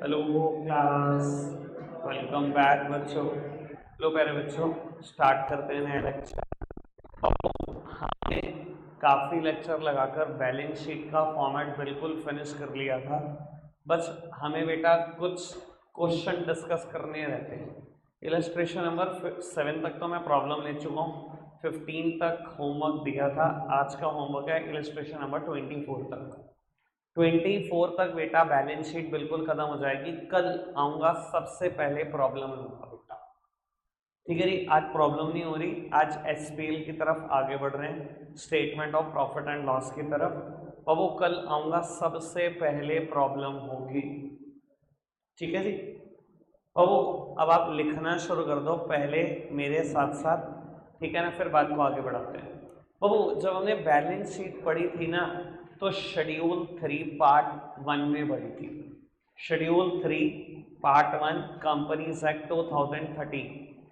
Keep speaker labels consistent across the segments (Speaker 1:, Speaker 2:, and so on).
Speaker 1: Hello class, welcome back बच्चों। लो प्यारे बच्चों, स्टार्ट करते हैं नया लेक्चर। हमने काफ़ी लेक्चर लगाकर बैलेंस शीट का फॉर्मेट बिल्कुल फिनिश कर लिया था। बस हमें बेटा कुछ क्वेश्चन डिस्कस करने रहते हैं। इलस्ट्रेशन नंबर 7 तक तो मैं प्रॉब्लम ले चुका हूँ, 15 तक होमवर्क दिया था। आज का होमवर्क है इलस्ट्रेशन नंबर 24 तक। 24 तक बेटा बैलेंस शीट बिल्कुल खत्म हो जाएगी। कल आऊंगा, सबसे पहले प्रॉब्लम लूंगा बेटा। ठीक है जी, आज प्रॉब्लम नहीं हो रही, आज एसपीएल की तरफ आगे बढ़ रहे हैं, statement of profit and loss की तरफ। और वो कल आऊंगा, सबसे पहले प्रॉब्लम होगी। ठीक है जी। और वो अब आप लिखना शुरू कर दो पहले मेरे साथ साथ, ठीक है ना, फिर बात को आगे बढ़ाते हैं। बाबू जब हमने बैलेंस शीट पढ़ी थी ना, तो शेड्यूल 3 पार्ट 1 में पढ़ी थी। शेड्यूल 3 पार्ट 1 कंपनीज एक्ट 2013,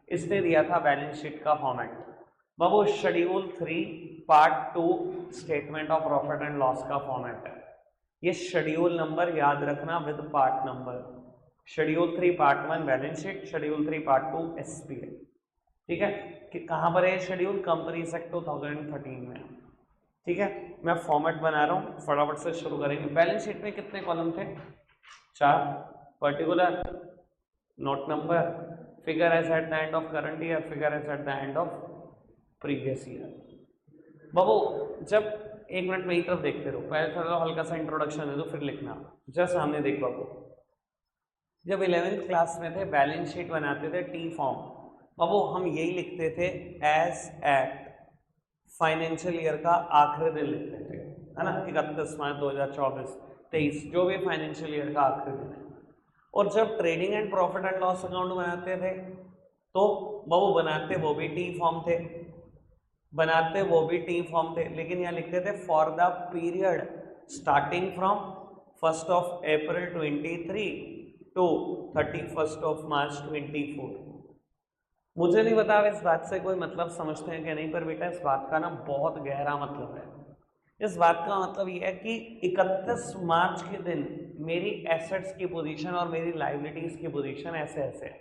Speaker 1: इसने दिया था बैलेंस शीट का format. Babu schedule 3 part 2 statement of profit and loss का फॉर्मेट है। ये शेड्यूल नंबर याद रखना with part number. Schedule 3 part 1 balance sheet, schedule 3 part 2 SPL. ठीक है कि कहां पर है शेड्यूल? कंपनीज एक्ट 2013 में। ठीक है, मैं फॉर्मेट बना रहा हूं, फटाफट से शुरू करेंगे। बैलेंस शीट में कितने कॉलम थे? 4। Particular, note number, figure as at the end of current year, figure as at the end of previous year. बाबू जब, एक मिनट मेरी तरफ देखते रहो, पहले थोड़ा हल्का सा इंट्रोडक्शन दे दो फिर लिखना। जस्ट सामने देख बाबू, जब 11th क्लास में थे बैलेंस शीट बनाते थे टी फॉर्म, बाबू हम यही लिखते थे एज एट फाइनेंशियल ईयर का आखिरी दिन लिखते थे, है ना, 31 मार्च 2024 23, जो भी फाइनेंशियल ईयर का आखिरी दिन है। और जब trading and profit and loss account बनाते थे, तो बाबू बनाते वो भी टी फॉर्म थे, बनाते वो भी टी फॉर्म थे, लेकिन यहाँ लिखते थे for the period starting from 1 April 23 to 31 March 24। मुझे नहीं पता आप इस बात से कोई मतलब समझते हैं कि नहीं, पर बेटा इस बात का ना बहुत गहरा मतलब है। इस बात का मतलब ये है कि 31 मार्च के दिन मेरी एसेट्स की पोजीशन और मेरी लाइबिलिटीज की पोजीशन ऐसे ऐसे है,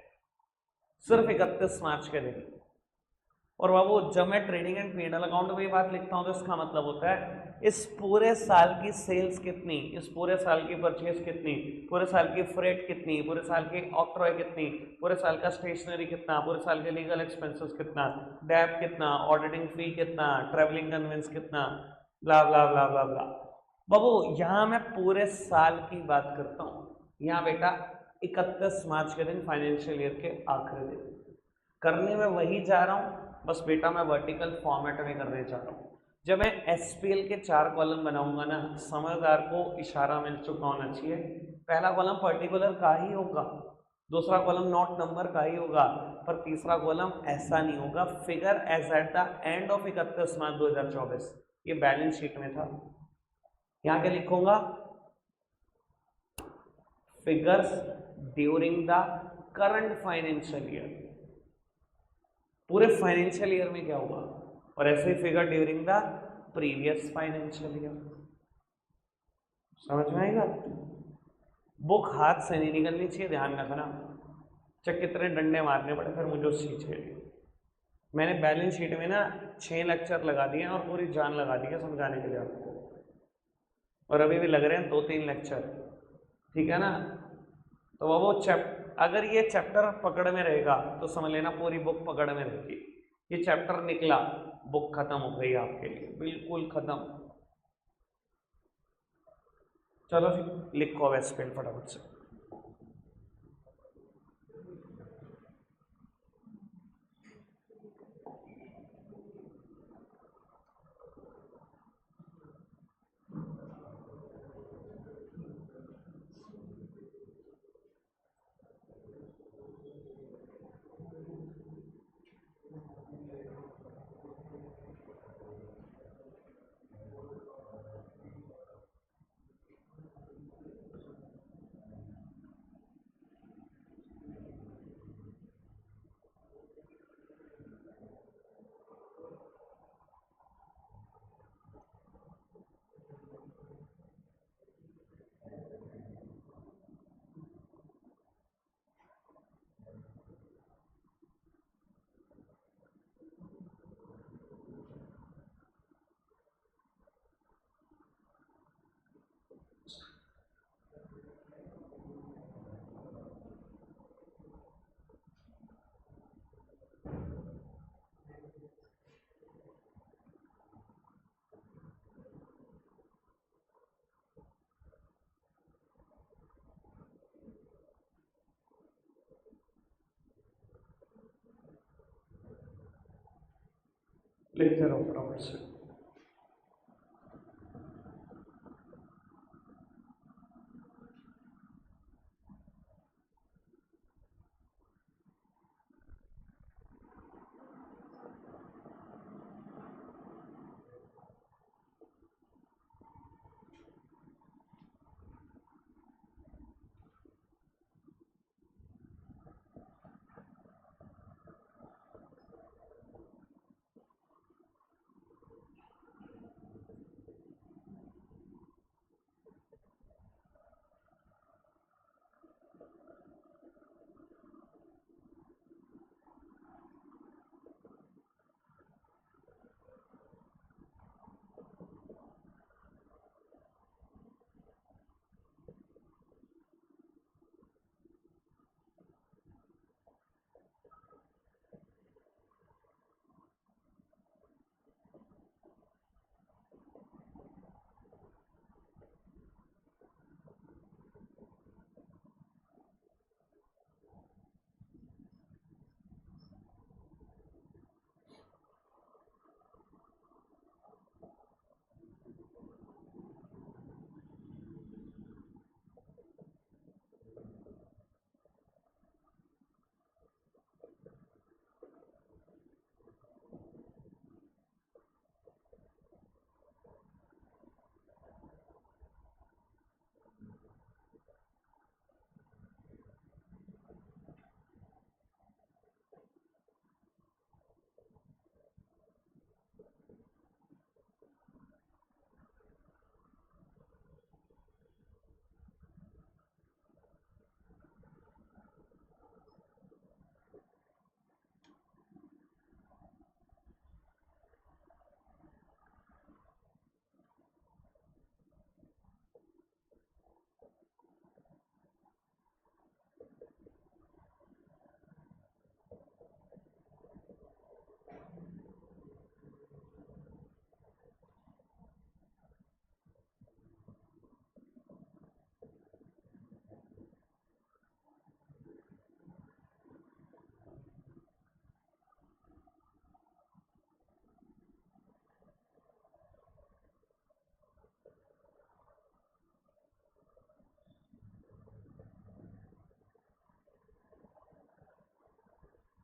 Speaker 1: सिर्फ 31 मार्च के दिन। और बाबू जब मैं ट्रेडिंग एंड पीएनएल अकाउंट में ये बात लिखता हूँ, तो इसका मतलब होता है इस पूरे साल की सेल्स कितनी, इस पूरे साल की परचेज कितनी, पूरे साल की फ्रेट कितनी, पूरे साल की ऑक्ट्रॉय कितनी, पूरे साल का स्टेशनरी कितना, पूरे साल के लीगल एक्सपेंसेस कितना, डैप कितना, ऑडिटिंग फी कितना, ट्रेवलिंग कन्वेंस कितना, ब्ला ब्ला ब्ला ब्ला ब्ला। बाबू यहाँ मैं पूरे साल की बात करता हूँ, यहाँ बेटा 31 मार्च के दिन फाइनेंशियल ईयर के आखिरी दिन करने में वही जा रहा हूँ, बस बेटा मैं वर्टिकल फॉर्मेट में करने जा रहा हूँ। जब मैं एसपीएल के 4 कॉलम बनाऊंगा ना, समझदार को इशारा मिल चुका होना चाहिए। पहला कॉलम पर्टिकुलर का ही होगा, दूसरा कॉलम नोट नंबर का ही होगा, पर तीसरा कॉलम ऐसा नहीं होगा, figure as at the end of 31 March 2024। ये बैलेंस शीट में था। यहाँ क्या लिखूंगा? Figures during the current financial year, पूरे फाइनेंशियल ईयर में क्या हुआ, और ऐसे ही figure during the previous financial year. समझ में आएगा? बुक हाथ से नहीं निकलनी चाहिए, ध्यान रखना। चाहे कितने डंडे मारने पड़े, फिर मुझे उस चीज के लिए मैंने बैलेंस शीट में ना 6 लेक्चर लगा दिए और पूरी जान लगा दी है समझाने के लिए आपको, और अभी भी लग रहे हैं 2-3 लेक्चर। ठीक है ना? तो वो अगर ये चैप्टर पकड़ में रहेगा तो समझ लेना पूरी बुक पकड़ में रहेगी। ये चैप्टर निकला, बुक खत्म हो गई आपके लिए, बिल्कुल खत्म। चलो जी, लिखो अब स्पेल फटाफट से। लिखते रहो फटाफट से।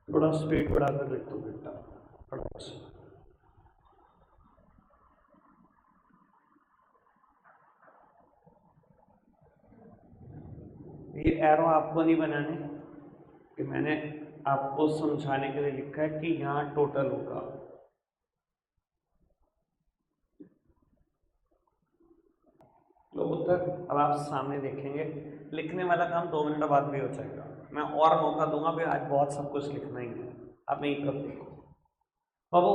Speaker 1: थोड़ा स्पीड बढ़ाकर लिख दो बेटा फटाफट से। ये एरो आपको नहीं बनाने, कि मैंने आपको समझाने के लिए लिखा है कि यहाँ टोटल होगा। तो उत्तर अब आप सामने देखेंगे। लिखने वाला काम 2 मिनट बाद भी हो जाएगा, मैं और मौका दूंगा भी, आज बहुत सब कुछ लिखना ही है। आप यही तरफ देखो बाबू।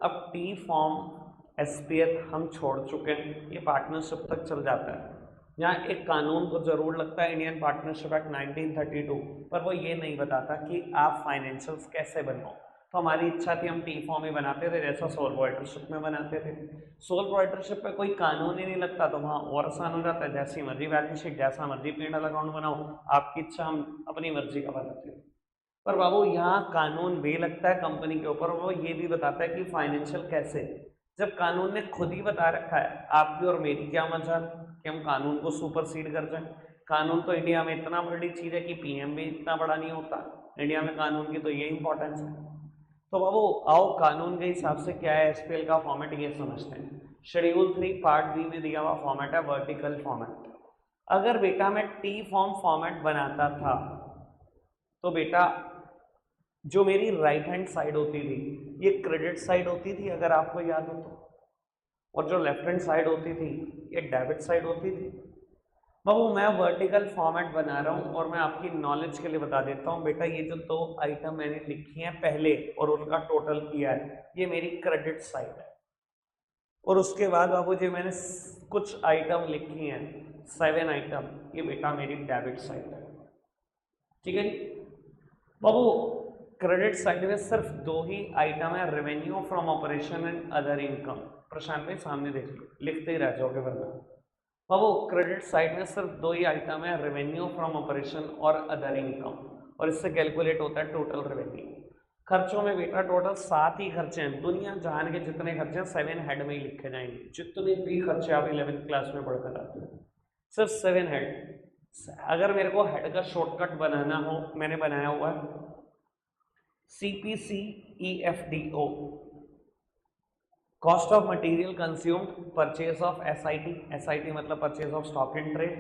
Speaker 1: अब टी फॉर्म एसपीएफ हम छोड़ चुके हैं, ये पार्टनरशिप तक चल जाता है। यहाँ एक कानून तो जरूर लगता है, इंडियन पार्टनरशिप एक्ट 1932, पर वो ये नहीं बताता कि आप फाइनेंशियल्स कैसे बनाओ। तो हमारी इच्छा थी हम टी फॉर्म ही बनाते थे, जैसा सोल प्रोप्राइटरशिप में बनाते थे। सोल प्रोप्राइटरशिप पे कोई कानून ही नहीं लगता, तो वहाँ और आसान हो जाता है, जैसी मर्जी बैलेंस शीट, जैसा मर्जी पीएनएल अकाउंट बनाओ, आपकी इच्छा, हम अपनी मर्जी का बनाते हैं। पर बाबू यहाँ कानून भी लगता है कंपनी के ऊपर, वो ये भी बताता है कि फाइनेंशियल कैसे। जब कानून ने खुद ही बता रखा है, आपकी और मेरी क्या मजाल कि हम कानून को सुपरसीड कर जाएं। कानून तो इंडिया में इतना बड़ी चीज़ है कि पीएम भी इतना बड़ा नहीं होता। इंडिया में कानून की तो ये इंपॉर्टेंस है। तो बाबू आओ कानून के हिसाब से क्या है एसपीएल का फॉर्मेट, ये समझते हैं। शेड्यूल 3 पार्ट बी में दिया हुआ फॉर्मेट है वर्टिकल फॉर्मेट। अगर बेटा मैं टी फॉर्म फॉर्मेट बनाता था तो बेटा जो मेरी राइट हैंड साइड होती थी ये क्रेडिट साइड होती थी, अगर आपको याद हो तो, और जो लेफ्ट हैंड साइड होती थी ये डेबिट साइड होती थी। बाबू मैं वर्टिकल फॉर्मेट बना रहा हूँ और मैं आपकी नॉलेज के लिए बता देता हूँ बेटा, ये जो 2 आइटम मैंने लिखी हैं पहले और उनका टोटल किया है, ये मेरी क्रेडिट साइड है। और उसके बाद बाबू जी मैंने कुछ आइटम लिखी हैं 7 आइटम, ये बेटा मेरी डेबिट साइड है। ठीक है जी बाबू। क्रेडिट साइड में सिर्फ 2 ही आइटम है, revenue from operation and other income. Prashant भाई सामने देख लो, लिखते ही रह जाओगे वरना। बाबू क्रेडिट साइड में सिर्फ 2 ही आइटम है, रेवेन्यू फ्रॉम ऑपरेशन और अदर इनकम, और इससे कैलकुलेट होता है टोटल रेवेन्यू। खर्चों में बेटा टोटल 7 ही खर्चे हैं, दुनिया जान के जितने खर्चे हैं 7 हेड में ही लिखे जाएंगे, जितने भी खर्चे आप 11th क्लास में पढ़कर आते हो सिर्फ 7 हेड। अगर मेरे को हेड का शॉर्टकट बनाना हो, मैंने बनाया हुआ है CPCEFDO, cost of material consumed, purchase of SIT मतलब purchase of stock in trade,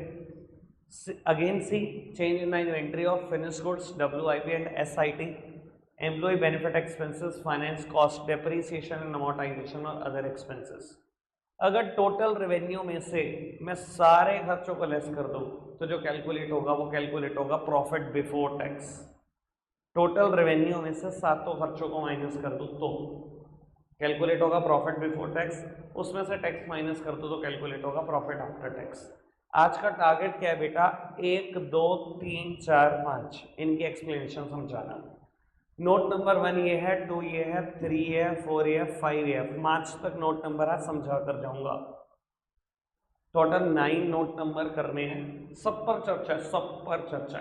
Speaker 1: again C, change in the inventory of finished goods, WIP and SIT, employee benefit expenses, finance cost, depreciation and amortization और other expenses। अगर total revenue में से मैं सारे खर्चों को less कर दूं तो जो कैलकुलेट होगा वो कैलकुलेट होगा profit before tax. Total revenue में से सातों खर्चों को माइनस कर दूं तो कैलकुलेट होगा प्रॉफिट बिफोर टैक्स, उसमें से टैक्स माइनस कर दो तो कैलकुलेट होगा प्रॉफिट आफ्टर टैक्स। आज का टारगेट क्या है बेटा, 1 2 3 4 5 इनकी एक्सप्लेनेशन समझाना। नोट नंबर 1 ये है, 2 ये है, 3 ये है, 4 ये है, 5 ये है, 5 तक नोट नंबर आज समझा कर जाऊंगा। टोटल 9 नोट नंबर करने हैं, सब पर चर्चा, सब पर चर्चा।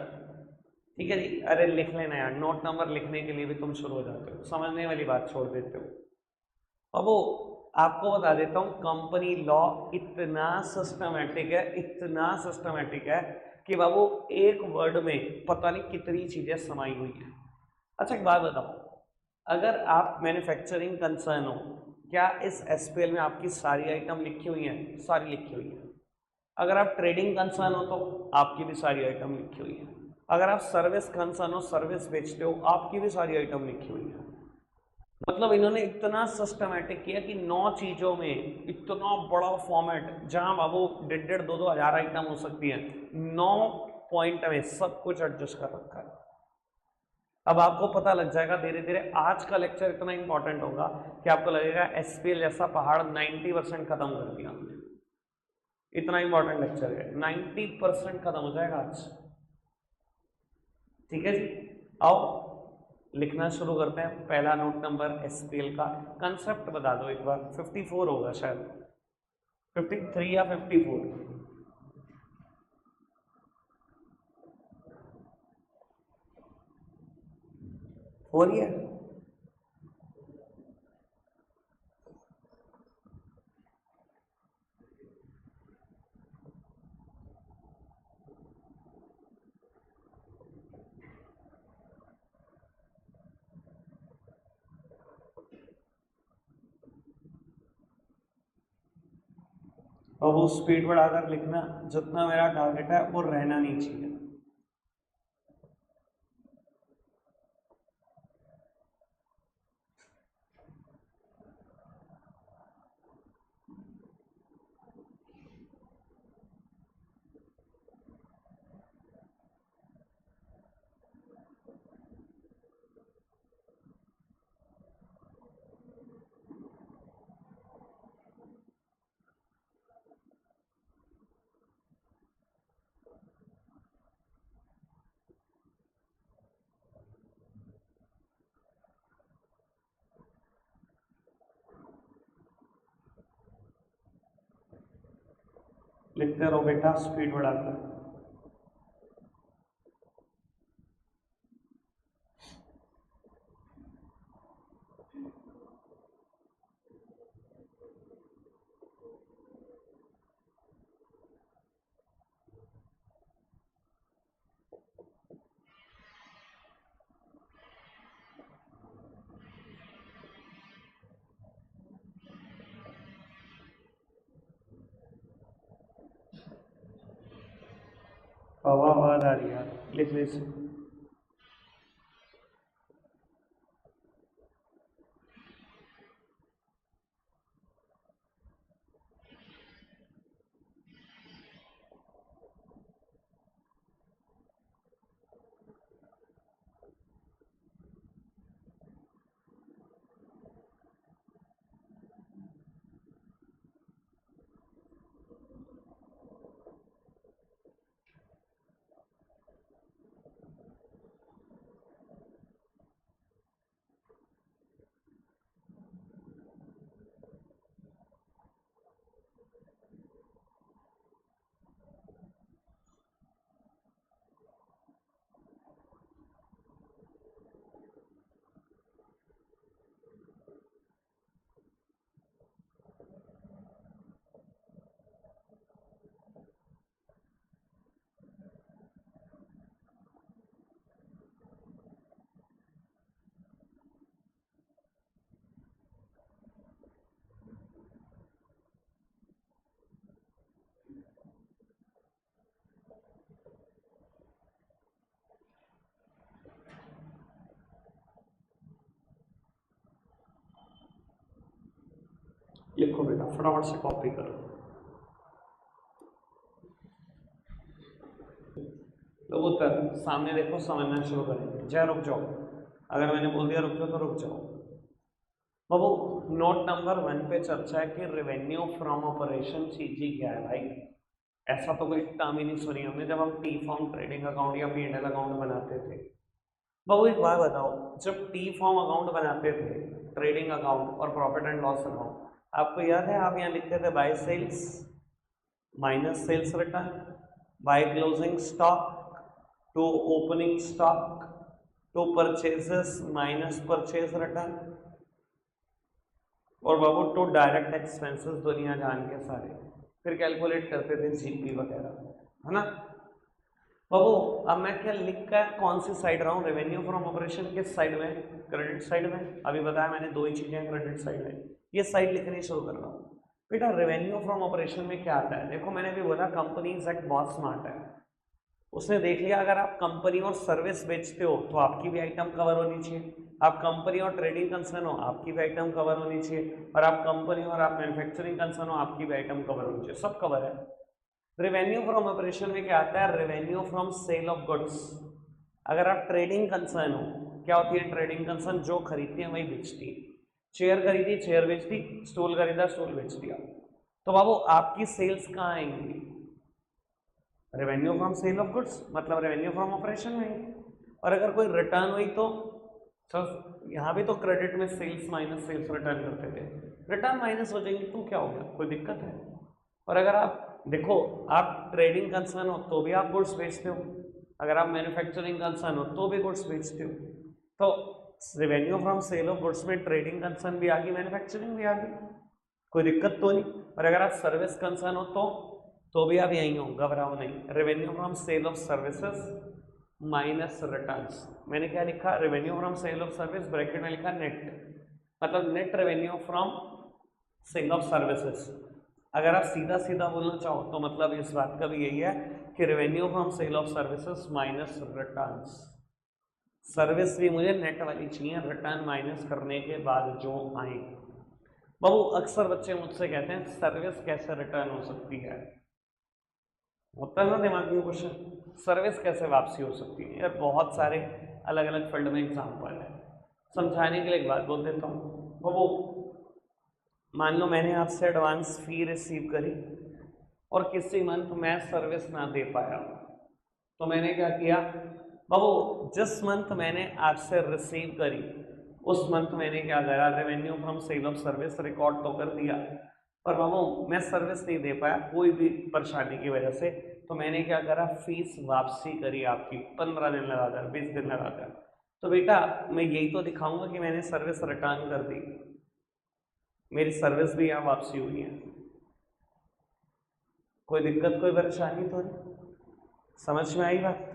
Speaker 1: ठीक है जी, अरे लिख लेना यार, नोट नंबर लिखने के लिए भी तुम शुरू हो जाते हो, समझने वाली बात छोड़ देते हो। अब वो आपको बता देता हूँ, कंपनी लॉ इतना सिस्टमेटिक है, इतना सिस्टमेटिक है कि बाबू एक वर्ड में पता नहीं कितनी चीजें समाई हुई हैं। अच्छा एक बात बताओ, अगर आप मैन्युफैक्चरिंग कंसर्न हो, क्या इस SPL में आपकी सारी आइटम लिखी हुई हैं? सारी लिखी हुई है। अगर आप ट्रेडिंग कंसर्न हो तो आपकी भी सारी आइटम लिखी हुई है। अगर आप सर्विस कंसर्न हो, सर्विस बेचते हो, आपकी भी सारी आइटम लिखी हुई है। मतलब इन्होंने इतना सिस्टमेटिक किया कि 9 चीजों में इतना बड़ा फॉर्मेट, जहां बाबू 1.5-2 हज़ार आइटम हो सकती है, 9 पॉइंट में सब कुछ एडजस्ट कर रखा है। अब आपको पता लग जाएगा धीरे धीरे, आज का लेक्चर इतना इंपॉर्टेंट होगा कि आपको लगेगा SPL जैसा पहाड़ 90% खत्म कर दिया हमने। इतना इंपॉर्टेंट लेक्चर है, 90% खत्म हो जाएगा आज। ठीक है जी, आओ लिखना शुरू करते हैं। पहला नोट नंबर SPL का कंसेप्ट बता दो एक बार। 54 होगा शायद, 53 या 54। 4 ही है। और वो स्पीड बढ़ाकर लिखना, जितना मेरा टारगेट है वो रहना नहीं चाहिए। लिखते रहो बेटा स्पीड बढ़ाकर। आवाज आ रही है, लिख लीजिए। लिखो बेटा, फटाफट से कॉपी करो। लोग उत्तर सामने देखो, समझना शुरू करेंगे। जय रुक जाओ, अगर मैंने बोल दिया रुक जाओ तो रुक जाओ। बाबू नोट नंबर 1 पे चर्चा है कि रेवेन्यू फ्रॉम ऑपरेशन चीज ही क्या है भाई। ऐसा तो कोई टर्म ही नहीं सुनी हमने जब हम टी फॉर्म ट्रेडिंग अकाउंट या P&L अकाउंट बनाते थे। बाबू एक बात बताओ, जब टी फॉर्म अकाउंट बनाते थे, ट्रेडिंग अकाउंट और प्रॉफिट एंड लॉस अकाउंट, आपको याद है आप यहाँ लिखते थे by sales minus sales return, by closing stock to opening stock to purchases minus purchase return, और बाबू टू डायरेक्ट एक्सपेंसेस दुनिया जान के सारे, फिर कैलकुलेट करते थे जीपी वगैरह, है ना। बाबू अब मैं क्या लिख कर कौन सी साइड रहा हूँ, रेवेन्यू फ्रॉम ऑपरेशन किस साइड में, क्रेडिट साइड में। अभी बताया मैंने दो ही चीजें क्रेडिट साइड में, ये साइड लिखनी शुरू कर रहा हूँ बेटा। रेवेन्यू फ्रॉम ऑपरेशन में क्या आता है, देखो मैंने भी बोला कंपनीज एक्ट बहुत स्मार्ट है, उसने देख लिया अगर आप कंपनी और सर्विस बेचते हो तो आपकी भी आइटम कवर होनी चाहिए, आप कंपनी और ट्रेडिंग कंसर्न हो आपकी भी आइटम कवर होनी चाहिए, और आप कंपनी और आप मैन्युफैक्चरिंग कंसर्न हो आपकी भी आइटम कवर होनी चाहिए, सब कवर है। रेवेन्यू फ्रॉम ऑपरेशन में क्या आता है, revenue from sale of goods. अगर आप ट्रेडिंग कंसर्न हो, क्या होती है ट्रेडिंग कंसर्न, जो खरीदती है वही बेचती है। चेयर खरीदी चेयर बेच दी, स्टूल खरीदा स्टूल बेच दिया, तो बाबू आपकी सेल्स कहाँ आएंगी, revenue from sale of goods, मतलब रेवेन्यू फ्रॉम ऑपरेशन में। और अगर कोई रिटर्न हुई तो यहाँ भी तो क्रेडिट में सेल्स माइनस सेल्स रिटर्न करते थे, रिटर्न माइनस हो जाएंगे तो क्या हो गया, कोई दिक्कत है। और अगर आप देखो आप ट्रेडिंग कंसर्न हो तो भी आप गुड्स बेचते हो, अगर आप मैन्युफैक्चरिंग कंसर्न हो तो भी गुड्स बेचते हो, तो revenue from sale of goods में ट्रेडिंग कंसर्न भी आ गई मैन्युफैक्चरिंग भी आ गई, कोई दिक्कत तो नहीं। और अगर आप सर्विस कंसर्न हो तो भी आप यहीं हो, घबराओ नहीं। Revenue from sale of services minus returns, मैंने क्या लिखा, revenue from sale of service bracket में लिखा नेट, मतलब net revenue from sale of services. अगर आप सीधा सीधा बोलना चाहो तो मतलब इस बात का भी यही है कि revenue from sale of services minus returns, service भी मुझे नेट वाली चाहिए, रिटर्न माइनस करने के बाद जो आए। बाबू अक्सर बच्चे मुझसे कहते हैं सर्विस कैसे रिटर्न हो सकती है, होता है ना दिमाग में क्वेश्चन, सर्विस कैसे वापसी हो सकती है। यार बहुत सारे अलग अलग फील्ड में एग्जाम्पल है, समझाने के लिए एक बात बोल देता हूँ। वो मान लो मैंने आपसे एडवांस फी रिसीव करी और किसी मंथ मैं सर्विस ना दे पाया, तो मैंने क्या किया बाबू, जिस मंथ मैंने आपसे रिसीव करी उस मंथ मैंने क्या करा, revenue from sale of service record तो कर दिया, पर बाबू मैं सर्विस नहीं दे पाया कोई भी परेशानी की वजह से, तो मैंने क्या करा, फीस वापसी करी आपकी 15 दिन लगाकर 20 दिन लगाकर। तो बेटा मैं यही तो दिखाऊंगा कि मैंने सर्विस रिटर्न कर दी, मेरी सर्विस भी यहाँ वापसी हुई है, कोई दिक्कत कोई परेशानी तो नहीं, समझ में आई बात,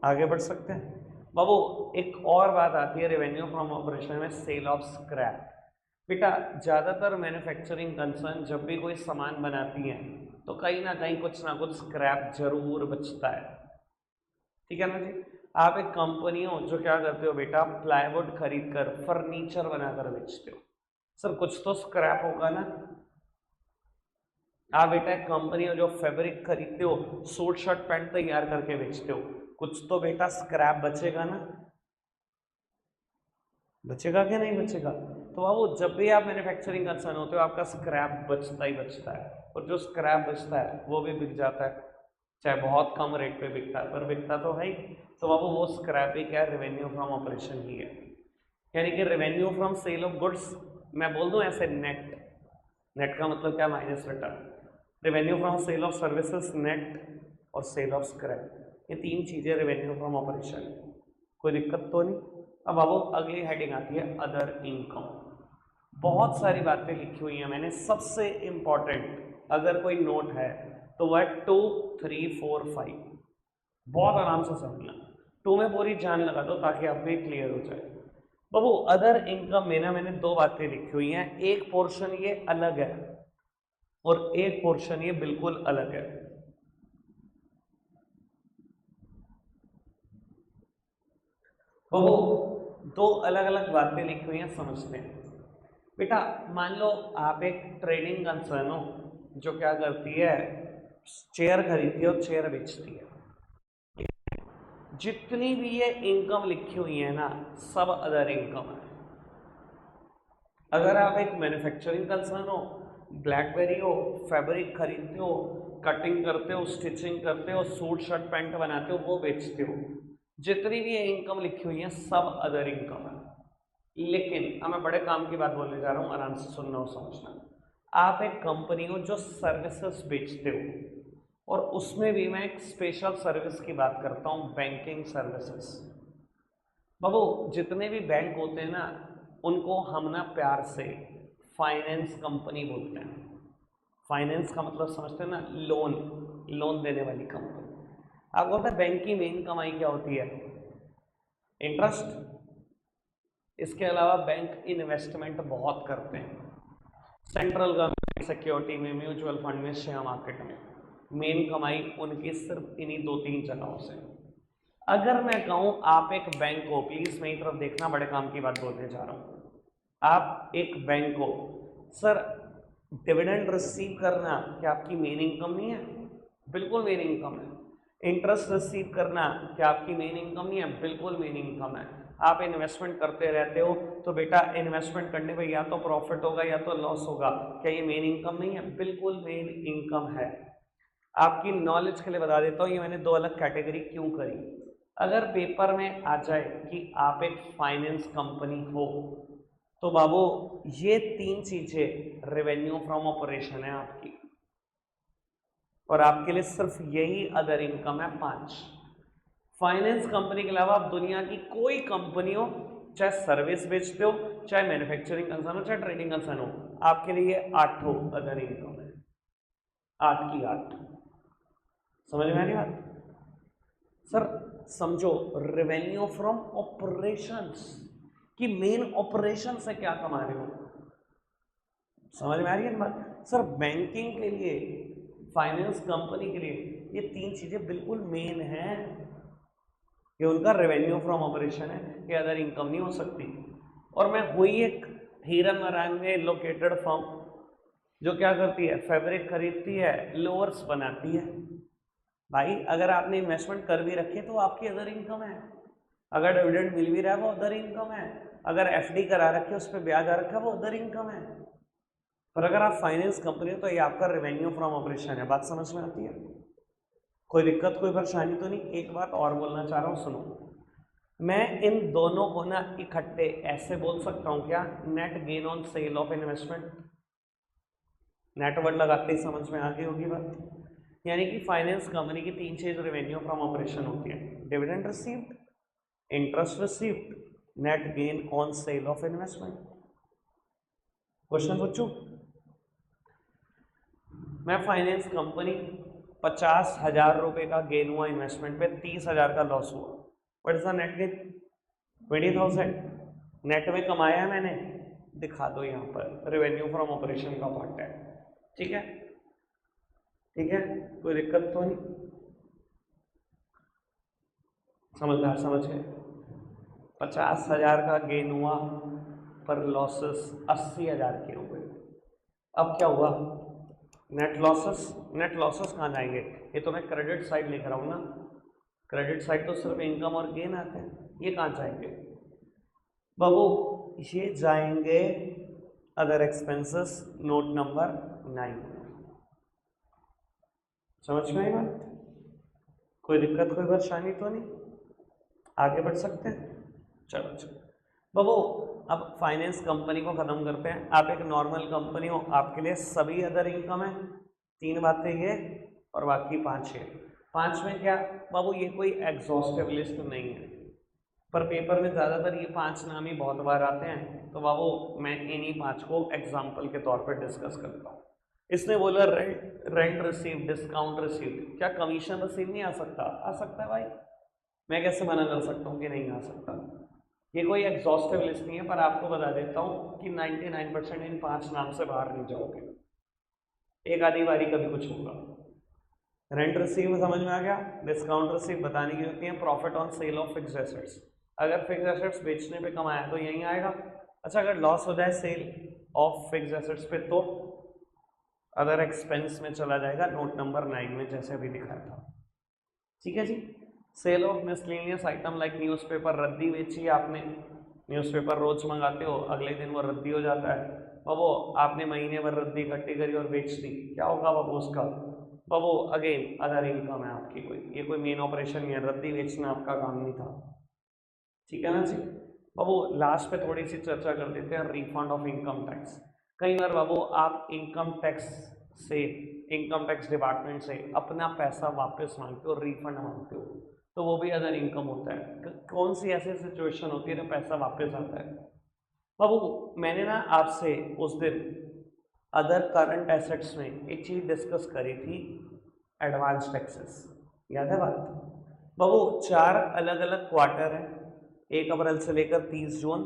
Speaker 1: आगे बढ़ सकते हैं। बाबू एक और बात आती है रेवेन्यू फ्रॉम ऑपरेशन में, सेल ऑफ स्क्रैप। बेटा ज़्यादातर मैन्युफैक्चरिंग कंसर्न जब भी कोई सामान बनाती हैं तो कहीं ना कुछ स्क्रैप जरूर बचता है, ठीक है ना जी। आप एक कंपनी हो जो क्या करते हो बेटा, प्लाईवुड खरीद कर फर्नीचर बनाकर बेचते हो, सर कुछ तो स्क्रैप होगा ना। आप बेटा एक कंपनी हो जो फैब्रिक खरीदते हो, सूट शर्ट पैंट तैयार करके बेचते हो, कुछ तो बेटा स्क्रैप बचेगा ना, बचेगा क्या नहीं बचेगा। तो बाबू जब भी आप मैन्युफैक्चरिंग कंसर्न होते हो आपका स्क्रैप बचता ही बचता है, और जो स्क्रैप बचता है वो भी बिक जाता है, चाहे बहुत कम रेट पे बिकता है पर बिकता तो है ही। तो बाबू वो स्क्रैप ही क्या है, रेवेन्यू फ्रॉम ऑपरेशन ही है। यानी कि revenue from sale of goods, मैं बोल दूं ऐसे नेट, नेट का मतलब क्या, minus return. Revenue from sale of services net, और सेल ऑफ स्क्रैप, ये तीन चीजें रेवेन्यू फ्रॉम ऑपरेशन, कोई दिक्कत तो नहीं। अब बाबू अगली हेडिंग आती है अदर इनकम, बहुत सारी बातें लिखी हुई हैं मैंने, सबसे इंपॉर्टेंट अगर कोई नोट है तो वह 2, 3, 4, 5, बहुत आराम से समझना, 2 में पूरी जान लगा दो ताकि आपको क्लियर हो जाए। बाबू अदर इनकम में ना मैंने दो बातें लिखी हुई हैं, एक पोर्शन ये अलग है और एक पोर्शन ये बिल्कुल अलग है। बाबू दो अलग अलग बातें लिखी हुई हैं, समझते हैं बेटा मान लो आप एक ट्रेडिंग कंसर्न हो जो क्या करती है, शेयर खरीदती है और शेयर बेचती है। जितनी भी ये इनकम लिखी हुई है ना, सब अदर इनकम है। अगर आप एक मैन्युफैक्चरिंग कंसर्न हो, ब्लैकबेरी हो, फैब्रिक खरीदते हो, कटिंग करते हो, स्टिचिंग करते हो, सूट शर्ट पैंट बनाते हो, वो बेचते हो, जितनी भी ये इनकम लिखी हुई है सब अदर इनकम है। लेकिन अब मैं बड़े काम की बात बोलने जा रहा हूँ, आराम से सुनना और समझना। आप एक कंपनी हो जो सर्विसेज बेचते हो, और उसमें भी मैं एक स्पेशल सर्विस की बात करता हूँ, बैंकिंग सर्विसेज। बाबू जितने भी बैंक होते हैं ना, उनको हम ना प्यार से फाइनेंस कंपनी बोलते हैं। फाइनेंस का मतलब समझते हैं ना, लोन, लोन देने वाली कंपनी। आपको पता है बैंक की मेन कमाई क्या होती है? इंटरेस्ट। इसके अलावा बैंक इन्वेस्टमेंट बहुत करते हैं, सेंट्रल गवर्नमेंट सिक्योरिटी में, म्यूचुअल फंड में, शेयर मार्केट में। मेन कमाई उनकी सिर्फ इन्हीं 2-3 जगहों से। अगर मैं कहूं आप एक बैंक हो, प्लीज मेरी तरफ देखना, बड़े काम की बात बोलने जा रहा हूं। आप एक बैंक हो सर, डिविडेंड रिसीव करना क्या आपकी मेन इनकम नहीं है? बिल्कुल मेन इनकम है। इंटरेस्ट रिसीव करना क्या आपकी मेन इनकम नहीं है? बिल्कुल मेन इनकम है। आप इन्वेस्टमेंट करते रहते हो, तो बेटा इन्वेस्टमेंट करने पे या तो प्रॉफिट होगा या तो लॉस होगा, क्या ये मेन इनकम नहीं है? बिल्कुल मेन इनकम है। आपकी नॉलेज के लिए बता देता हूँ, ये मैंने 2 अलग कैटेगरी क्यों करी। अगर पेपर में आ जाए कि आप एक फाइनेंस कंपनी हो, तो बाबू ये 3 चीजें रेवेन्यू फ्रॉम ऑपरेशन है आपकी, और आपके लिए सिर्फ यही अदर इनकम है 5। फाइनेंस कंपनी के अलावा आप दुनिया की कोई कंपनी हो, चाहे सर्विस बेचते हो, चाहे मैन्युफैक्चरिंग कंसर्न हो, चाहे ट्रेडिंग कंसर्न हो, आपके लिए ये 8 अदर इनकम है। 8 की 8। समझ में आ रही बात? सर समझो, रेवेन्यू फ्रॉम ऑपरेशंस कि मेन ऑपरेशन से क्या कमा रहे हो। समझ में आ रही है बात? सर बैंकिंग के लिए, फाइनेंस कंपनी के लिए ये 3 चीजें बिल्कुल मेन हैं। ये उनका रेवेन्यू फ्रॉम ऑपरेशन है, ये अदर इनकम नहीं हो सकती। और मैं हुई एक हीरन नारायण में लोकेटेड फर्म जो क्या करती है, फैब्रिक खरीदती है, लोअर्स बनाती है। भाई अगर आपने इन्वेस्टमेंट कर भी रखे तो आपकी अदर इनकम है, अगर डिविडेंड मिल भी रहा है वो अदर इनकम है, अगर एफडी करा रखे उस पर ब्याज आ रखा है वो अदर इनकम है। पर अगर आप फाइनेंस कंपनी हो तो ये आपका रेवेन्यू फ्रॉम ऑपरेशन है। बात समझ में आती है? कोई दिक्कत, कोई परेशानी तो नहीं? एक बात और बोलना चाह रहा हूँ, सुनो। मैं इन दोनों को ना इकट्ठे ऐसे बोल सकता हूँ क्या, net gain on sale of investment. Net word लगाते ही समझ में आ गई होगी बात। यानी कि फाइनेंस कंपनी की 3 चीज रेवेन्यू फ्रॉम ऑपरेशन होती है, dividend received, interest received, net gain on sale of investment. Question पूछूं? मैं फाइनेंस कंपनी, 50,000 रुपए का गेन हुआ इन्वेस्टमेंट पे, 30,000 का लॉस हुआ। What is the net gain? 20,000 net में कमाया है मैंने, दिखा दो यहाँ पर, रेवेन्यू फ्रॉम ऑपरेशन का पार्ट है। ठीक है, ठीक है, कोई दिक्कत तो नहीं? समझदार समझ गए? 50,000 का गेन हुआ पर लॉसेस 80,000 के हो गए। अब क्या हुआ? Net losses. नेट लॉसेस कहाँ जाएंगे? ये तो मैं क्रेडिट साइड लेकर आऊँ ना, क्रेडिट साइड तो सिर्फ इनकम और गेन आते हैं, ये कहाँ जाएंगे बाबू? ये जाएंगे अदर एक्सपेंसेस, नोट नंबर 9। समझ में आई बात? कोई दिक्कत, कोई परेशानी तो नहीं? आगे बढ़ सकते हैं? चलो चलो बाबू, अब फाइनेंस कंपनी को खत्म करते हैं। आप एक नॉर्मल कंपनी हो, आपके लिए सभी अदर इनकम है। 3 बातें ये और बाकी 5 है। 5 में क्या बाबू, ये कोई एग्जॉस्टिव लिस्ट नहीं है, पर पेपर में ज़्यादातर ये 5 नाम ही बहुत बार आते हैं, तो बाबू मैं इन्हीं 5 को एग्जाम्पल के तौर पर डिस्कस करता हूँ। इसने बोला रेंट रिसीव, डिस्काउंट रिसीव, क्या कमीशन रिसीव नहीं आ सकता? आ सकता है भाई, मैं कैसे मना कर सकता हूँ कि नहीं आ सकता? ये कोई एग्जॉस्टिव लिस्ट नहीं है, पर आपको बता देता हूँ कि 99% इन 5 नाम से बाहर नहीं जाओगे, एक आधी बारी कभी कुछ होगा। रेंट रिसीव समझ में आ गया, डिस्काउंट रिसीव बताने की होती है, profit on sale of fixed assets, अगर फिक्स्ड एसेट्स बेचने पे कमाया तो यहीं आएगा। अच्छा अगर लॉस हो जाए सेल, ऑफ फिक्स्ड एसेट्स पे तो अदर एक्सपेंस में चला जाएगा, नोट नंबर 9 में जैसे अभी दिखाया था। ठीक है जी। Sale of miscellaneous item like newspaper, रद्दी बेची आपने, न्यूज़पेपर रोज मंगाते हो, अगले दिन वो रद्दी हो जाता है, बाबू आपने महीने भर रद्दी इकट्ठी करी और बेच दी, क्या होगा बाबू उसका? बाबू अगेन अदर इनकम है आपकी, कोई ये कोई मेन ऑपरेशन नहीं है, रद्दी बेचना आपका काम नहीं था। ठीक है ना जी। बाबू लास्ट पे थोड़ी सी चर्चा कर देते हैं रिफंड ऑफ इनकम टैक्स। कई बार बाबू आप इनकम टैक्स से, इनकम टैक्स डिपार्टमेंट से अपना पैसा वापस मांगते हो, रिफंड मांगते हो, तो वो भी अदर इनकम होता है। कौन सी ऐसी सिचुएशन होती है जब पैसा वापस आता है? बाबू मैंने ना आपसे उस दिन अदर करंट एसेट्स में एक चीज डिस्कस करी थी, एडवांस टैक्सेस, याद है बात? बाबू 4 अलग अलग क्वार्टर हैं, 1 अप्रैल से लेकर 30 जून,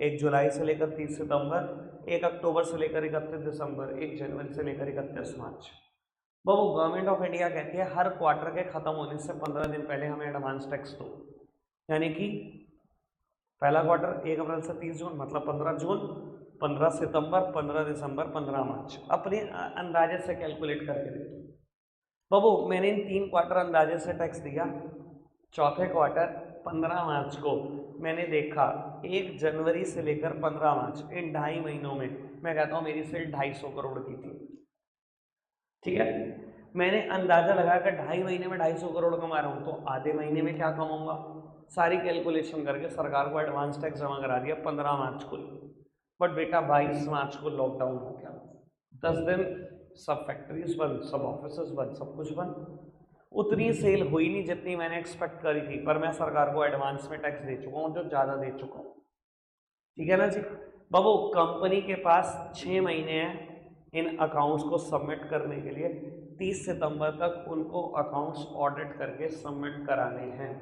Speaker 1: 1 जुलाई से लेकर 30 सितंबर, 1 अक्टूबर से लेकर 31 दिसंबर, 1 जनवरी से लेकर 31 मार्च। बाबू गवर्नमेंट ऑफ इंडिया कहती है हर क्वार्टर के खत्म होने से 15 दिन पहले हमें एडवांस टैक्स दो, यानी कि पहला क्वार्टर 1 अप्रैल से 30 जून मतलब 15 जून, 15 सितंबर, 15 दिसंबर, 15 मार्च, अपने अंदाजे से कैलकुलेट करके दे दो। बाबू मैंने इन 3 क्वार्टर अंदाजे से टैक्स दिया, चौथे क्वार्टर 15 मार्च को मैंने देखा 1 जनवरी से लेकर 15 मार्च, इन 2.5 महीनों में मैं कहता हूँ मेरी सेल 250 करोड़ की थी। ठीक है, मैंने अंदाजा लगाकर 2.5 महीने में 250 करोड़ कमा रहा हूँ, तो आधे महीने में क्या कमाऊंगा? सारी कैलकुलेशन करके सरकार को एडवांस टैक्स जमा करा दिया 15 मार्च को, बट बेटा 22 मार्च को लॉकडाउन हो गया, 10 दिन सब फैक्ट्रीज बंद, सब ऑफिस बंद, सब कुछ बंद, उतनी सेल हुई नहीं जितनी मैंने एक्सपेक्ट करी थी, पर मैं सरकार को एडवांस में टैक्स दे चुका हूँ, जो ज़्यादा दे चुका हूँ। ठीक है ना जी। बाबू कंपनी के पास 6 महीने हैं इन अकाउंट्स को सबमिट करने के लिए, 30 सितंबर तक उनको अकाउंट्स ऑडिट करके सबमिट कराने हैं।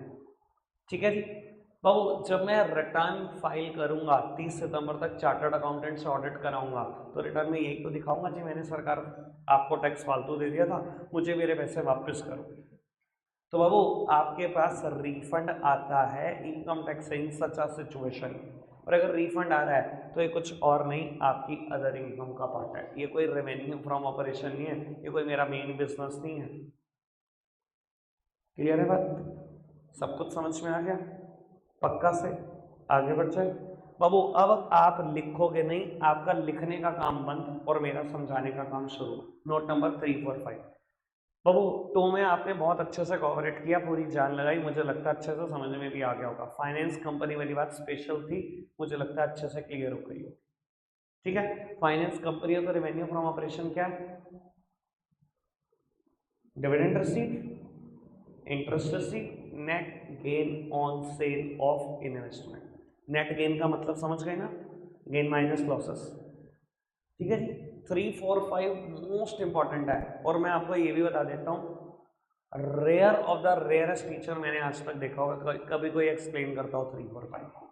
Speaker 1: ठीक है जी। बाबू जब मैं रिटर्न फाइल करूंगा 30 सितंबर तक चार्टर्ड अकाउंटेंट से ऑडिट कराऊंगा, तो रिटर्न में यही तो दिखाऊंगा जी मैंने सरकार आपको टैक्स फालतू दे दिया था, मुझे मेरे पैसे वापस करो। तो बाबू आपके पास रिफंड आता है income tax in such a situation, और अगर रिफंड आ रहा है तो ये कुछ और नहीं, आपकी अदर इनकम का पार्ट है, ये कोई रेवेन्यू फ्रॉम ऑपरेशन नहीं है, ये कोई मेरा मेन बिजनेस नहीं है। क्लियर है बात? सब कुछ समझ में आ गया? पक्का से आगे बढ़ जाए। बाबू अब आप लिखोगे नहीं, आपका लिखने का काम बंद और मेरा समझाने का काम शुरू। Note number 3, 4, 5। बाबू 2 में आपने बहुत अच्छे से कॉपरेट किया, पूरी जान लगाई, मुझे लगता है अच्छे से समझ में भी आ गया होगा। फाइनेंस कंपनी वाली बात स्पेशल थी, मुझे लगता है अच्छे से क्लियर हो गई हो। ठीक है, फाइनेंस कंपनी है तो रेवेन्यू फ्रॉम ऑपरेशन क्या है? Dividend receipt, interest receipt, net gain on sale of investment. Net gain का मतलब समझ गए ना, गेन माइनस लॉसेस। ठीक है जी। 3, 4, 5 मोस्ट इंपॉर्टेंट है, और मैं आपको ये भी बता देता हूँ, rare of the rarest teacher मैंने आज तक देखा होगा कभी कोई एक्सप्लेन करता हो 3, 4, 5,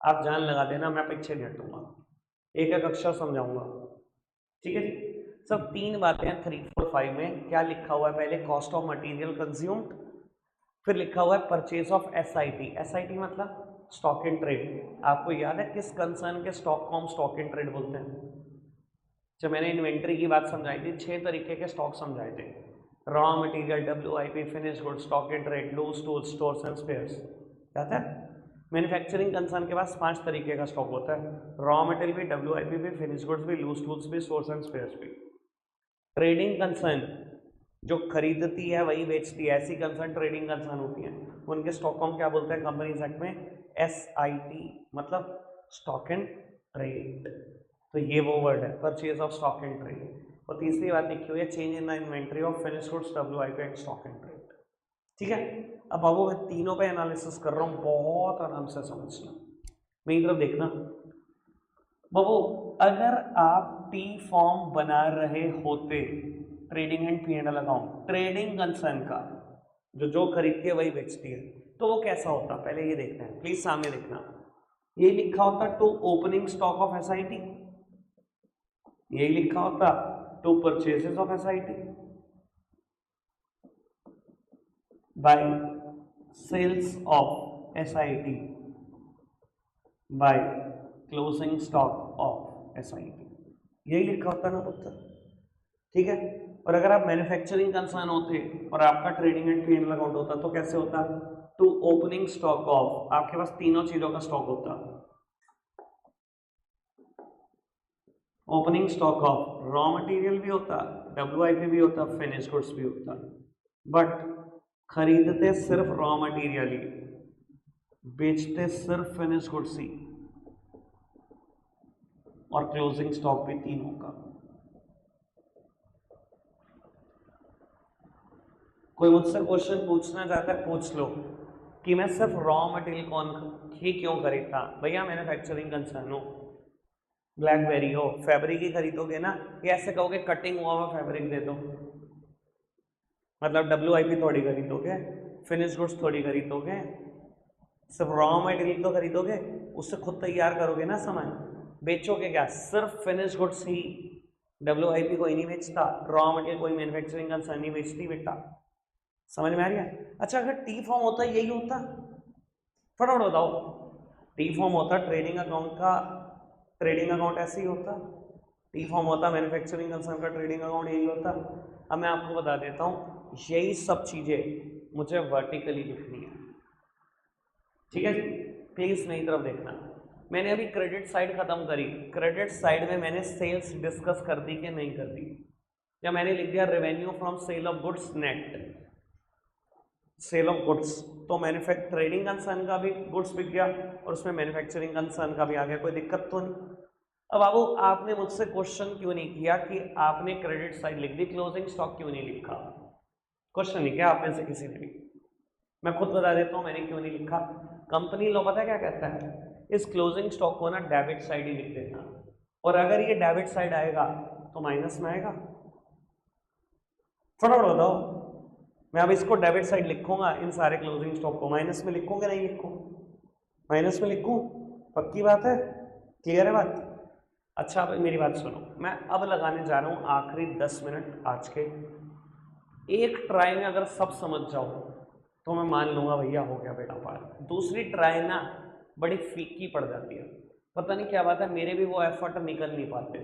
Speaker 1: आप जान लगा देना मैं पीछे नहीं हटूंगा, एक एक अक्षर समझाऊंगा। ठीक है जी। सब 3 बातें हैं 3, 4, 5 में। क्या लिखा हुआ है? पहले कॉस्ट ऑफ मटेरियल कंज्यूम्ड, फिर लिखा हुआ है परचेज ऑफ एसआईटी। एसआईटी मतलब स्टॉक इन ट्रेड। आपको याद है किस कंसर्न के स्टॉक को हम स्टॉक इन ट्रेड बोलते हैं? जब मैंने इन्वेंट्री की बात समझाई थी, 6 तरीके के स्टॉक समझाए थे, raw material, WIP, finish good, stock in trade, loose tools, stores and spares. याद है? मैन्युफैक्चरिंग कंसर्न के पास 5 तरीके का स्टॉक होता है, रॉ मटेरियल भी, डब्ल्यूआईपी भी, फिनिश गुड्स भी, लूज टूल्स भी, स्टोर्स एंड स्पेयर्स भी। ट्रेडिंग कंसर्न जो खरीदती है वही बेचती है, ऐसी कंसर्न ट्रेडिंग कंसर्न होती है, उनके स्टॉक को हम क्या बोलते हैं कंपनीज एक्ट में? एसआईटी, मतलब स्टॉक एंड ट्रेड। तो ये वो वर्ड है, purchase of stock and trade. और तीसरी बात लिखी हुई है change in the inventory of finish goods, WIP and stock and trade. ठीक है, अब बाबू मैं तीनों पे एनालिसिस कर रहा हूँ, बहुत आराम से समझना, मेरी तरफ देखना। बाबू अगर आप टी फॉर्म बना रहे होते, trading and P&L account, trading concern का, जो खरीदती है वही बेचती है, तो वो कैसा होता? पहले ये देखना है, प्लीज सामने देखना। ये लिखा होता to opening stock of SIT, यही लिखा होता to purchases of SIT, by sales of SIT, by closing stock of SIT. यही लिखा होता ना पुत्र, ठीक है। और अगर आप मैन्युफैक्चरिंग कंसर्न होते और आपका ट्रेडिंग एंड पीएनएल अकाउंट होता तो कैसे होता, टू ओपनिंग स्टॉक ऑफ, आपके पास तीनों चीजों का स्टॉक होता, opening stock of raw material भी होता, डब्ल्यूआईपी भी होता, फिनिश गुड्स भी होता, बट खरीदते सिर्फ रॉ मटेरियल ही, बेचते सिर्फ फिनिश गुड्स ही, और क्लोजिंग स्टॉक भी तीनों का। कोई मुझसे क्वेश्चन पूछना चाहता है पूछ लो कि मैं सिर्फ रॉ मटेरियल कौन ही क्यों खरीदता, भैया मैन्युफैक्चरिंग कंसर्न हो, ब्लैकबेरी हो, फैब्रिक ही खरीदोगे ना, या ऐसे कहोगे कटिंग हुआ हुआ फैब्रिक दे दो, मतलब डब्ल्यूआईपी थोड़ी खरीदोगे, फिनिश गुड्स थोड़ी खरीदोगे, सिर्फ रॉ मटेरियल तो खरीदोगे, उससे खुद तैयार करोगे ना सामान, बेचोगे क्या, सिर्फ फिनिश गुड्स ही, डब्ल्यूआईपी कोई नहीं बेचता, रॉ मटेरियल कोई मैन्युफैक्चरिंग कंसर्न नहीं बेचती बेटा, समझ में आ रही है। अच्छा अगर टी फॉर्म होता यही होता, फटाफट बताओ, टी फॉर्म होता ट्रेडिंग अकाउंट का, ट्रेडिंग अकाउंट ऐसे ही होता, टी फॉर्म होता मैन्युफैक्चरिंग कंसर्न का ट्रेडिंग अकाउंट यही होता। अब मैं आपको बता देता हूँ, यही सब चीजें मुझे वर्टिकली लिखनी है, ठीक है जी, प्लीज मेरी तरफ देखना। मैंने अभी क्रेडिट साइड खत्म करी, क्रेडिट साइड में मैंने सेल्स डिस्कस कर दी कि नहीं कर दी, या मैंने लिख दिया revenue from sale of goods net, sale of goods, तो मैन्युफैक्चर ट्रेडिंग कंसर्न का भी गुड्स बिक गया और उसमें मैन्युफैक्चरिंग कंसर्न का भी आ गया, कोई दिक्कत तो नहीं। अब बाबू आपने मुझसे क्वेश्चन क्यों नहीं किया कि आपने क्रेडिट साइड लिख दी, क्लोजिंग स्टॉक क्यों नहीं लिखा, क्वेश्चन नहीं किया आप में से किसी ने भी, मैं खुद बता देता हूँ मैंने क्यों नहीं लिखा। कंपनी लॉ पता है क्या कहता है, इस क्लोजिंग स्टॉक को ना डेबिट साइड ही लिख देना, और अगर ये डेबिट साइड आएगा तो माइनस में आएगा, फटाफट बताओ, मैं अब इसको डेबिट साइड लिखूंगा, इन सारे क्लोजिंग स्टॉक को माइनस में लिखूंगा नहीं लिखूं, माइनस में लिखूं, पक्की बात है, क्लियर है बात। अच्छा अब मेरी बात सुनो, मैं अब लगाने जा रहा हूं आखिरी 10 मिनट आज के, एक ट्राई में अगर सब समझ जाओ तो मैं मान लूंगा भैया हो गया बेटा पार, दूसरी ट्राई ना बड़ी फीकी पड़ जाती है, पता नहीं क्या बात है, मेरे भी वो एफर्ट निकल नहीं पाते,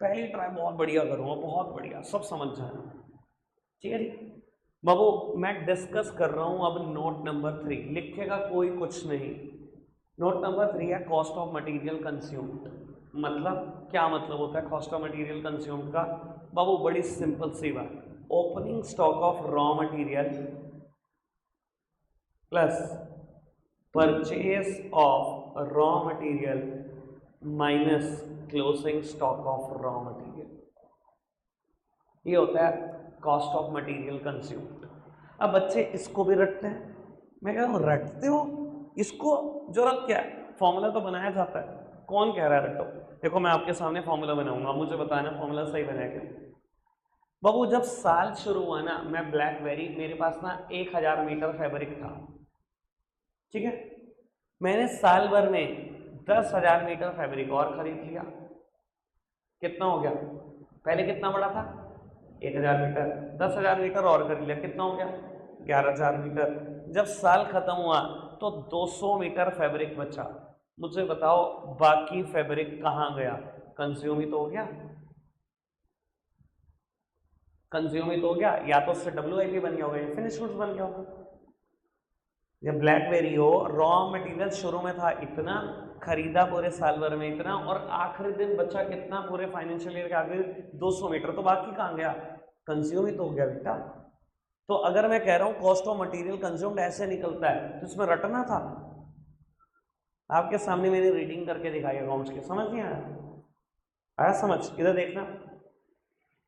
Speaker 1: पहली ट्राई बहुत बढ़िया करूंगा, बहुत बढ़िया सब समझ जाना, ठीक है जी। बाबू मैं डिस्कस कर रहा हूं अब नोट नंबर 3, लिखेगा कोई कुछ नहीं, नोट नंबर 3 है कॉस्ट ऑफ मटेरियल कंज्यूम्ड, मतलब क्या मतलब होता है कॉस्ट ऑफ मटेरियल कंज्यूम्ड का, बाबू बड़ी सिंपल सी बात, opening stock of raw material plus purchase of raw material minus closing stock of raw material, ये होता है कॉस्ट ऑफ मटेरियल कंज्यूम्ड। अब बच्चे इसको भी रटते हैं, मैं कह रहा हूँ रटते हो, इसको जरूरत क्या है, फॉर्मूला तो बनाया जाता है, कौन कह रहा है रटो, देखो मैं आपके सामने फॉर्मूला बनाऊंगा, मुझे बताना फॉर्मूला सही बनाया क्या। बाबू जब साल शुरू हुआ ना, मैं ब्लैकबेरी, मेरे पास ना 1000 मीटर फैब्रिक था, ठीक है, मैंने साल भर में 10,000 मीटर फैब्रिक और खरीद लिया, कितना हो गया, पहले कितना बड़ा था 1000 मीटर, 10,000 मीटर और खरीद लिया, कितना हो गया 11,000 मीटर, जब साल खत्म हुआ तो 200 मीटर फैब्रिक बचा, मुझे बताओ बाकी फैब्रिक कहाँ गया, कंज्यूम ही तो हो गया, कंज्यूम ही तो हो गया, या तो उससे डब्ल्यूआईपी बन गया होगा या फिनिश गुड्स बन गया होगा। जब ब्लैकबेरी हो रॉ मटेरियल शुरू में था इतना, खरीदा पूरे साल भर में इतना, और आखिरी दिन बचा कितना पूरे फाइनेंशियल ईयर के आखिर 200 मीटर, तो बाकी कहाँ गया, कंज्यूम ही तो हो गया बेटा। तो अगर मैं कह रहा हूँ कॉस्ट ऑफ मटेरियल कंज्यूम्ड ऐसे निकलता है तो इसमें रटना था, आपके सामने मैंने रीडिंग करके दिखाई अकाउंट्स की, समझ नहीं आया समझ, इधर देखना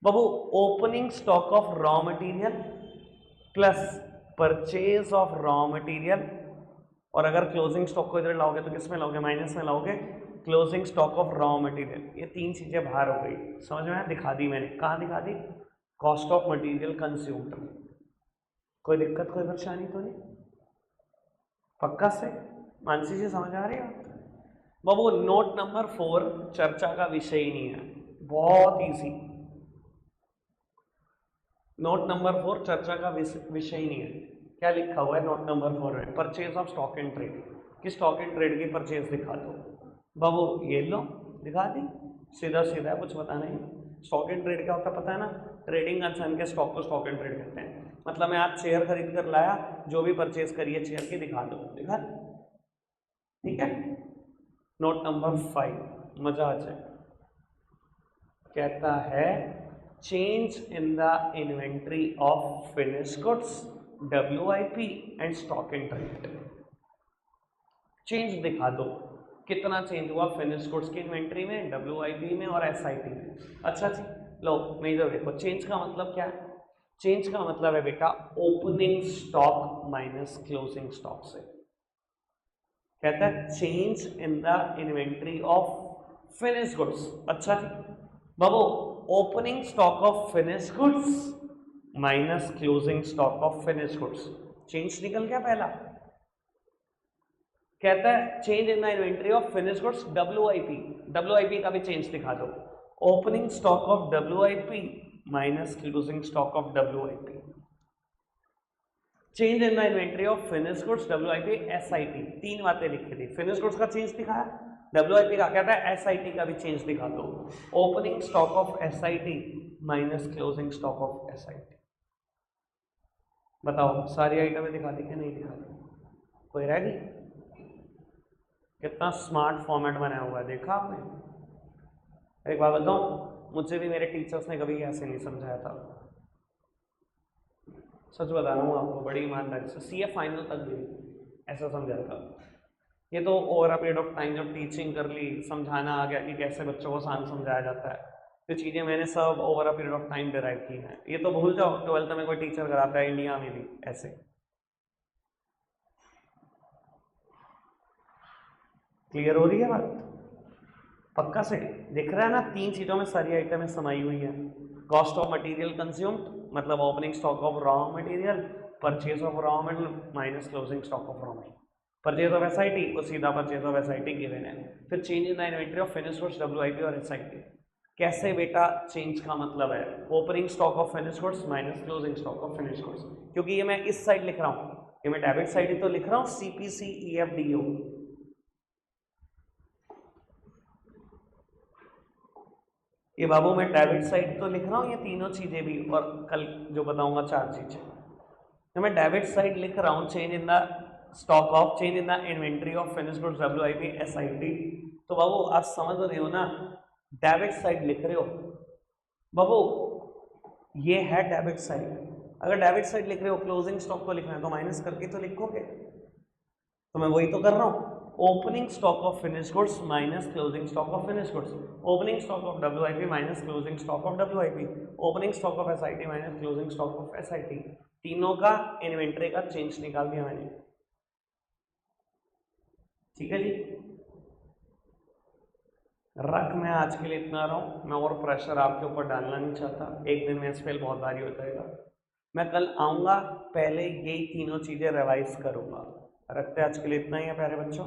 Speaker 1: बाबू, opening stock of raw material plus purchase of raw material, और अगर क्लोजिंग स्टॉक को इधर लाओगे तो किस में लाओगे, माइनस में लाओगे, closing stock of raw material, ये तीन चीजें बाहर हो गई, समझ में आया, दिखा दी मैंने, कहाँ दिखा दी, कॉस्ट ऑफ मटेरियल कंज्यूम्ड में, कोई दिक्कत कोई परेशानी तो नहीं, पक्का से मानसी जी समझ आ रही है बाबू। नोट नंबर 4 चर्चा का विषय ही नहीं है, बहुत इजी, नोट नंबर 4 चर्चा का विषय ही नहीं है, क्या लिखा हुआ है नोट नंबर 4 में, purchase of stock and trade, कि स्टॉक एंड ट्रेड की परचेज दिखा दो, बाबू ये लो दिखा दी, सीधा सीधा है, कुछ पता नहीं। स्टॉक इन ट्रेड क्या होता है पता है ना? ट्रेडिंग कंसर्न के स्टॉक को स्टॉक इन ट्रेड कहते हैं। मतलब मैं आज शेयर खरीद कर लाया, जो भी परचेज करिए शेयर की दिखा दो, दिखा, ठीक है। नोट नंबर 5, मजा आ जाए। कहता है change in the inventory of finish goods, WIP and stock in trade. Change दिखा दो, कितना चेंज हुआ फिनिश गुड्स की इन्वेंट्री में, WIP में और SIT में। अच्छा जी, लो मेजर देखो, चेंज का मतलब क्या है? चेंज का मतलब है बेटा opening stock minus closing stock से। कहता है change in the inventory of finish goods. अच्छा जी बाबू, opening stock of finish goods minus closing stock of finish goods, change निकल गया पहला। कहता है change in the inventory of finish goods, WIP का भी चेंज दिखा दो। Opening stock of WIP minus closing stock of WIP। Change in the inventory of finish goods, WIP SIT, तीन बातें लिखी थी। फिनिश गुड्स का चेंज दिखाया, WIP का कहता है SIT का भी चेंज दिखा दो। Opening stock of SIT minus closing stock of SIT। बताओ सारी आइटमें दिखा दी कि नहीं दिखा दी? कोई रह गई? कितना स्मार्ट फॉर्मेट बनाया हुआ है, देखा आपने? एक बात बताऊं, मुझे भी मेरे टीचर्स ने कभी ऐसे नहीं समझाया था। सच बता रहा हूँ आपको, बड़ी ईमानदारी से, CA फाइनल तक भी ऐसा समझाया था। ये तो over a period of time जब टीचिंग कर ली, समझाना आ गया कि कैसे बच्चों को आसान समझाया जाता है, तो चीज़ें मैंने सब over a period of time derive की हैं। ये तो भूल जाओ 12th में कोई टीचर कराता है इंडिया में भी ऐसे। क्लियर हो रही है बात? पक्का से दिख रहा है ना? तीन चीज़ों में सारी आइटमें समाई हुई है। कॉस्ट ऑफ मटेरियल कंज्यूम्ड मतलब opening stock of raw material, purchase of raw material minus closing stock of raw material. Purchase of SIT वो सीधा परचेज ऑफ SIT गिवन है। फिर change in the inventory of finish goods, WIP और SIT। कैसे बेटा change का मतलब है opening stock of finish goods minus closing stock of finish goods, क्योंकि ये मैं इस साइड लिख रहा हूँ, ये मैं डेबिट साइड ही तो लिख रहा हूँ, CPCEFDO। ये बाबू मैं डेबिट साइड तो लिख रहा हूँ, ये तीनों चीजें भी, और कल जो बताऊंगा 4 चीजें, तो मैं डेबिट साइड लिख रहा हूँ change in the stock of, change in the inventory of finish goods, WIP SIT। तो बाबू आप समझ रहे हो ना, डेबिट साइड लिख रहे हो बाबू, ये है डेबिट साइड। अगर डेबिट साइड लिख रहे हो, क्लोजिंग स्टॉक को लिखना है तो माइनस करके तो लिखोगे, तो मैं वही तो कर रहा हूँ। Opening stock of finish goods minus closing stock of finish goods, opening stock of WIP minus closing stock of WIP, opening stock of SIT minus closing stock of SIT। तीनों का इन्वेंट्री का चेंज निकाल दिया मैंने। ठीक है जी, रख मैं आज के लिए इतना रहा हूँ, मैं और प्रेशर आपके ऊपर डालना नहीं चाहता, एक दिन में स्पेल बहुत भारी हो जाएगा। मैं कल आऊँगा, पहले यही तीनों चीज़ें रिवाइज करूँगा। रखते आज के लिए इतना ही है प्यारे बच्चों।